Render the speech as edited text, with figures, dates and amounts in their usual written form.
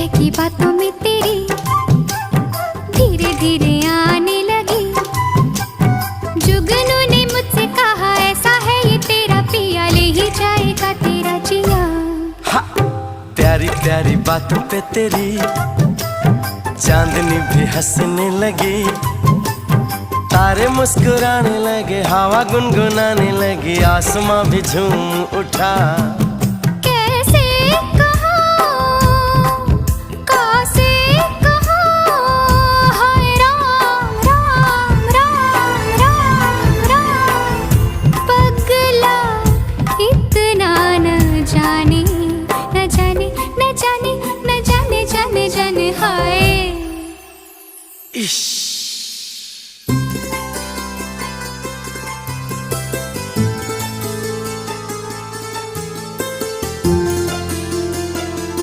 की बातों में तेरी धीरे धीरे आने लगी। जुगनू ने मुझसे कहा ऐसा है ये तेरा पिया, ले ही जाएगा तेरा जिया। प्यारी प्यारी बातों पे तेरी चांदनी भी हंसने लगी, तारे मुस्कुराने लगे, हवा गुनगुनाने लगी, आसमां भी झूम उठा। कैसे कहूं, कैसे कहूं, हाय राम राम राम राम राम। पगला इतना न जाने न जाने न जाने न जाने जाने जाने हाय। इश्क